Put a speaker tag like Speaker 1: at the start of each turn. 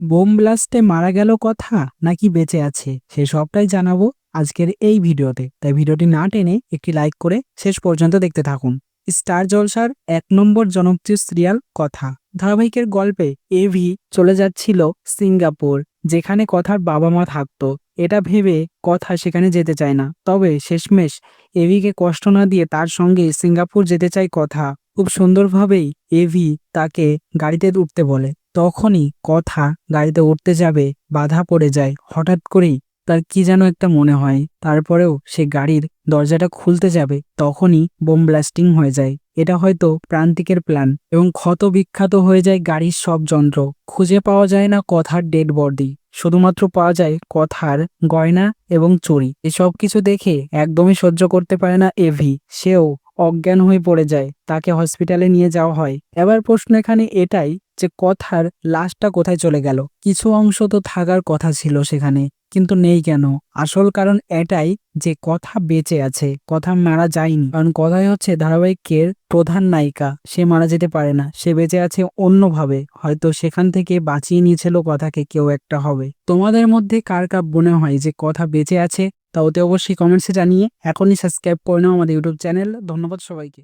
Speaker 1: Bomb ব্লাস্টে মারা গেল কথা নাকি বেঁচে আছে সে সবটাই জানাবো আজকের এই ভিডিওতে। তাই ভিডিওটি না টেনে একটি লাইক করে শেষ পর্যন্ত দেখতে থাকুন। স্টার জলসার 1 নম্বর জনপ্রিয় সিরিয়াল কথা ধারাবাহিকের গল্পে এভি চলে যাচ্ছিল সিঙ্গাপুর, যেখানে কথার বাবা মা থাকতো। এটা ভেবে কথা সেখানে যেতে চায় না, তবে শেষমেশ এভিকে কষ্ট না দিয়ে তার সঙ্গে সিঙ্গাপুর যেতে চায় কথা। খুব সুন্দরভাবেই এভি তাকে গাড়িতে উঠতে বলে। তখনই কথা গাড়িতে উঠতে যাবে, বাধা পড়ে যায়। হঠাৎ করেই তার কি যেন একটা মনে হয়, তারপরেও সে গাড়ির দরজাটা খুলতে যাবে, তখনই বোম ব্লাস্টিং হয়ে যায়। এটা হয়তো প্রান্তিকের প্ল্যান এবং ক্ষত বিখ্যাত হয়ে যায় গাড়ির সব যন্ত্র। খুঁজে পাওয়া যায় না কথার ডেড বডি, শুধুমাত্র পাওয়া যায় কথার গয়না এবং চুড়ি। এসব কিছু দেখে একদমই সহ্য করতে পারে না এভি, সেও অজ্ঞান হয়ে পড়ে যায়। তাকে হসপিটালে নিয়ে যাওয়া হয়। এবার প্রশ্ন এখানে এটাই যে কথার লাশটা কোথায় চলে গেল? কিছু অংশ তো থাকার কথা ছিল সেখানে, কিন্তু নেই কেন? আসল কারণ এটাই যে কথা বেঁচে আছে, কথা মারা যায়নি। কারণ কথাই হচ্ছে ধারাবাহিকের প্রধান নায়িকা, সে মারা যেতে পারে না, সে বেঁচে আছে অন্যভাবে। হয়তো সেখান থেকে বাঁচিয়ে নিয়েছিল কথাকে কেউ একটা হবে। তোমাদের মধ্যে কার কার মনে হয় যে কথা বেঁচে আছে? তা ওতে অবশ্যই কমেন্টসে জানিয়ে এখনই সাবস্ক্রাইব করে নাও আমাদের ইউটিউব চ্যানেল। ধন্যবাদ সবাইকে।